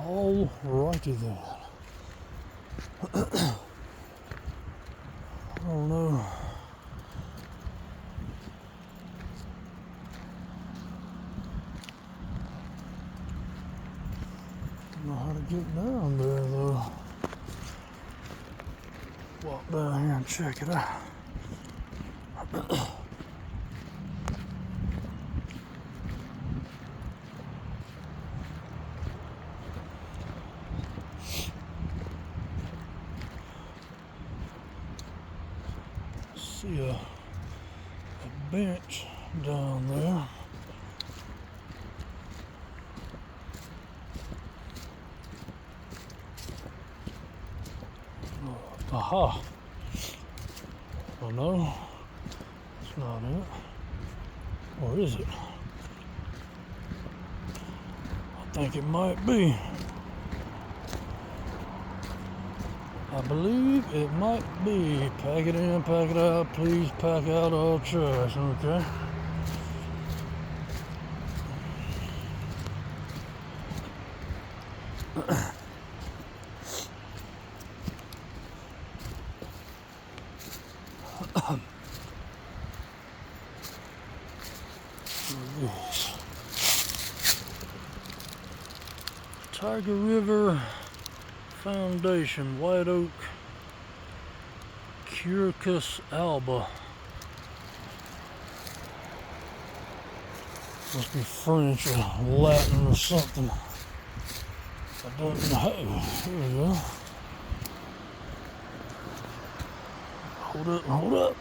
All righty then. I don't know. Don't know how to get down there though. Walk down here and check it out. See a bench down there. Aha! Oh no, it's not it. Or is it? I think it might be. I believe it might be. Pack it in, pack it out. Please pack out all trash, okay? Tiger River Foundation, White Oak, Quercus alba. Must be French or Latin or something. I don't know. Here we go. Hold up, hold up.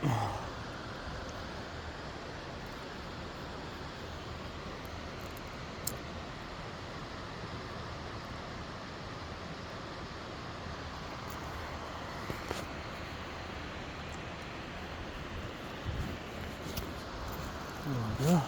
There we go.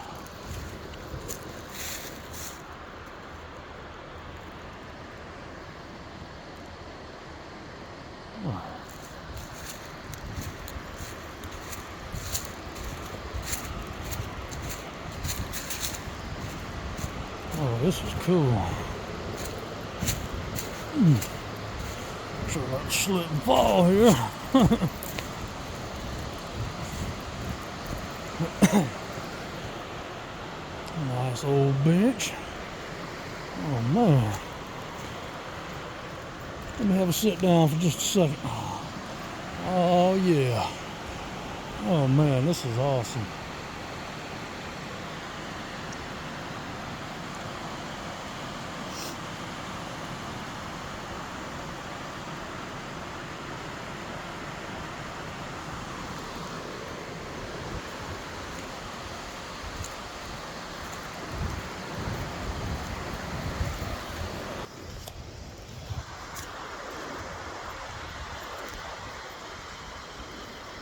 Oh, this is cool. Sure like to slip and fall here. Nice old bench. Oh man. Let me have a sit down for just a second. Oh yeah. Oh man, this is awesome.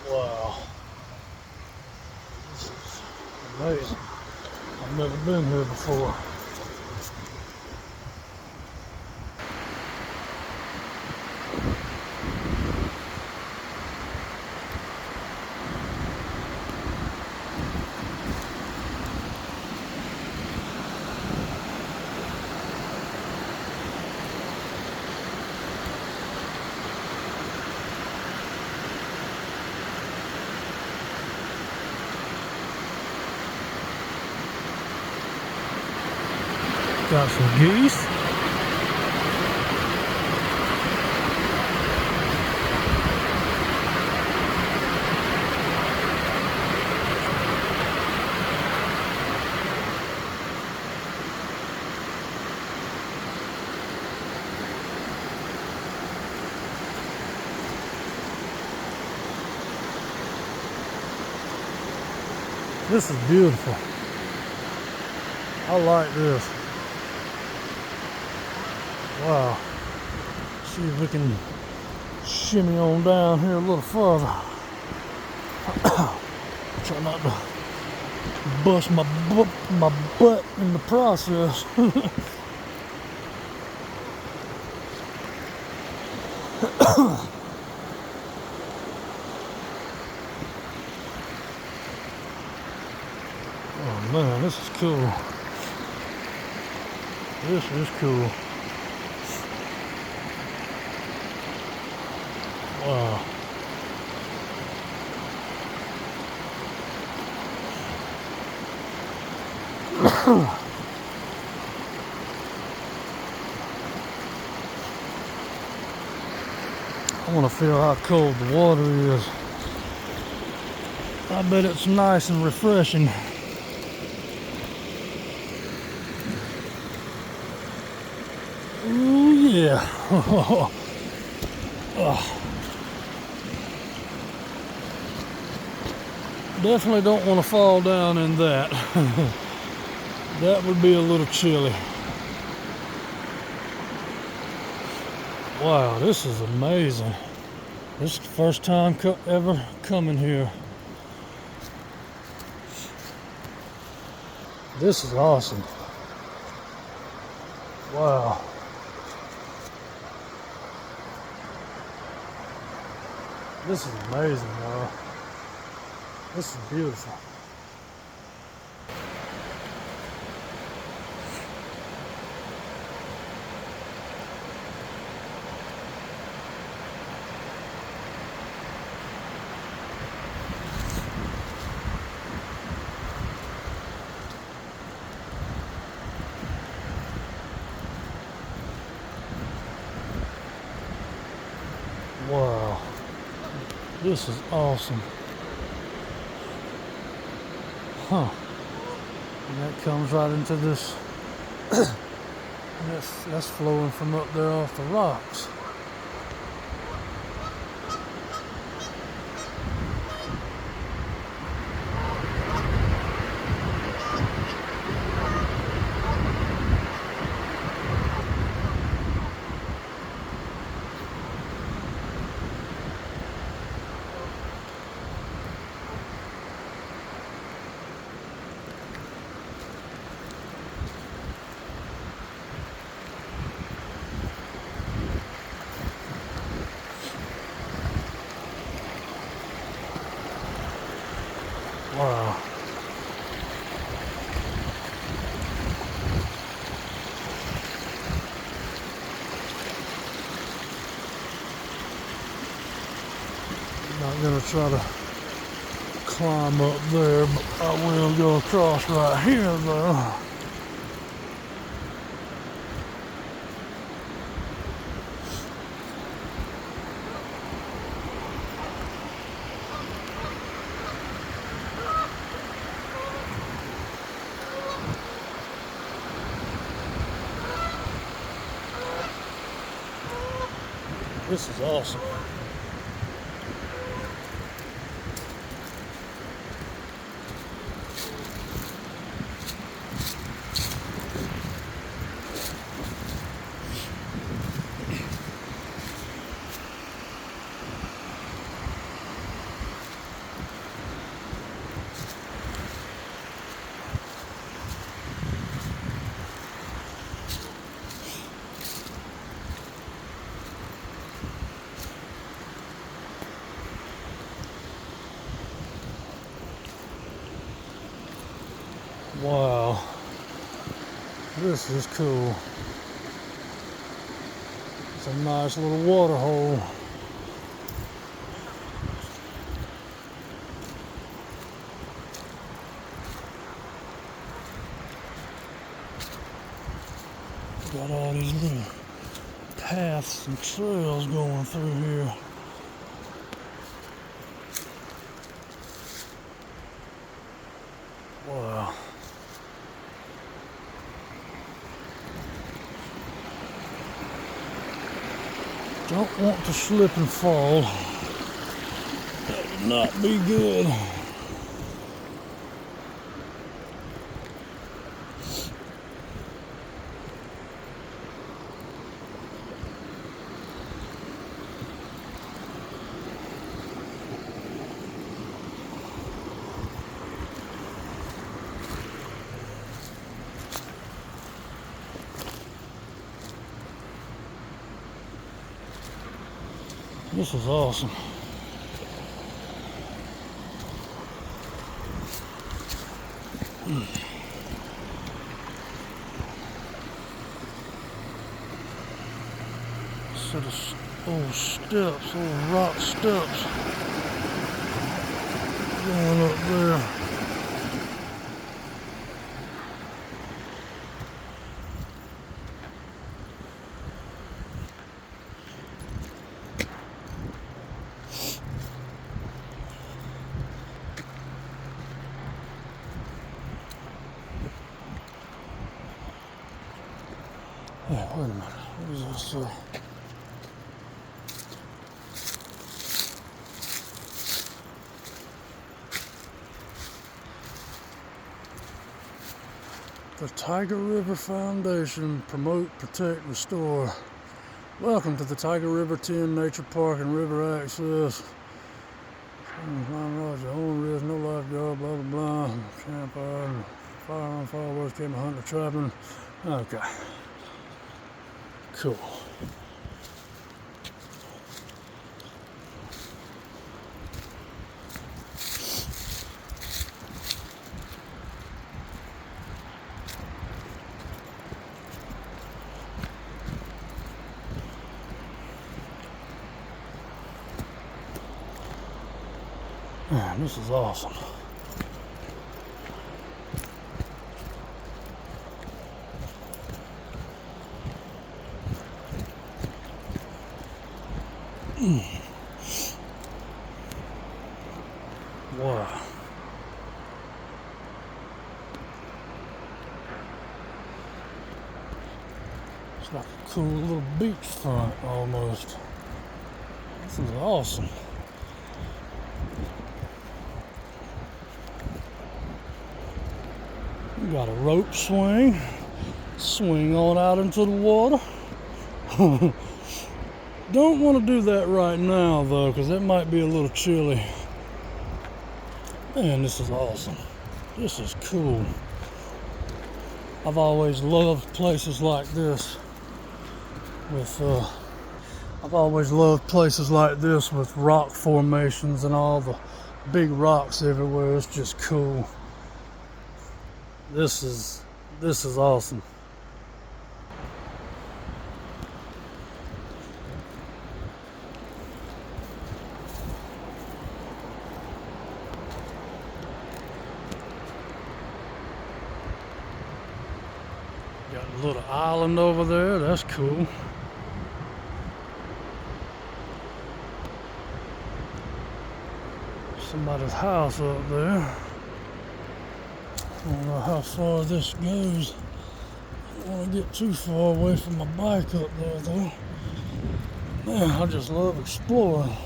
Wow. This is amazing. I've never been here before. Got some geese. This is beautiful. I like this. Wow. See if we can shimmy on down here a little further. Try not to bust my butt in the process. Oh man, this is cool. This is cool. Wow. I want to feel how cold the water is. I bet it's nice and refreshing. Ooh, yeah. Definitely don't want to fall down in that. That would be a little chilly. Wow, this is amazing. This is the first time ever coming here. This is awesome. Wow. This is amazing, y'all. This is beautiful. Wow. This is awesome. Huh. And that comes right into this. That's flowing from up there off the rocks. Wow. I'm not gonna try to climb up there, but I will go across right here though. This is awesome. Wow. This is cool. It's a nice little water hole. Got all these little paths and trails going through here. Wow. Don't want to slip and fall. That would not be good. This is awesome. Set old steps, old rock steps going up there. Yeah, wait a minute. What does this say? The Tiger River Foundation, promote, protect, restore. Welcome to the Tiger River 10 Nature Park and River Access. Roger, own risk, no lifeguard, blah blah blah. Campfire, firearm, fireworks, camera hunting, trapping. Okay. Cool. Man, this is awesome. Wow. It's like a cool little beachfront almost. This is awesome. We got a rope swing. Swing on out into the water. Don't want to do that right now though, because it might be a little chilly. Man, this is awesome. This is cool. I've always loved places like this I've always loved places like this with rock formations and all the big rocks everywhere. It's just cool. This is awesome. Got a little island over there. That's cool. Somebody's house up there. I don't know how far this goes. I don't want to get too far away from my bike up there though. Man, I just love exploring.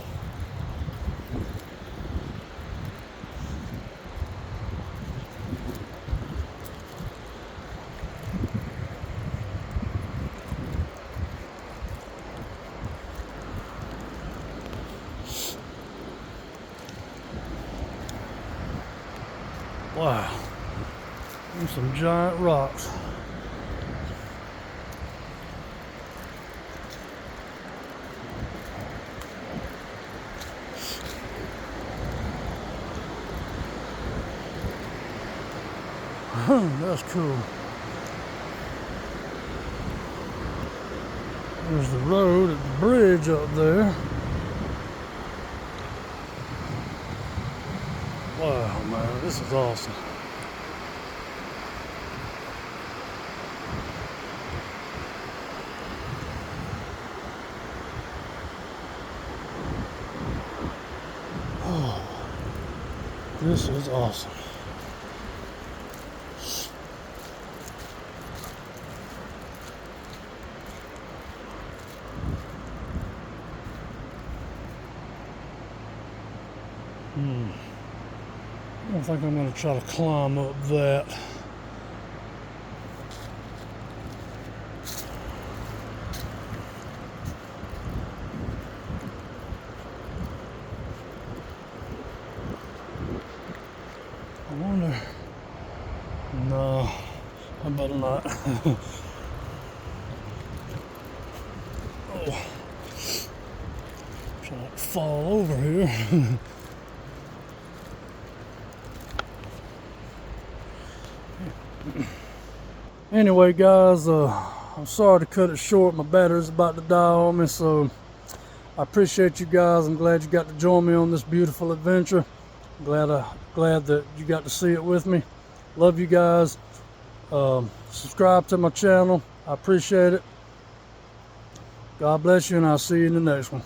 Wow. And some giant rocks. That's cool. There's the road at the bridge up there. Wow, man, this is awesome. Oh, this is awesome. I don't think I'm going to try to climb up that. I wonder. No, I better not. Oh, trying to fall over here. Anyway, guys, I'm sorry to cut it short. My battery's about to die on me, so I appreciate you guys. I'm glad you got to join me on this beautiful adventure. Glad that you got to see it with me. Love you guys. Subscribe to my channel. I appreciate it. God bless you, and I'll see you in the next one.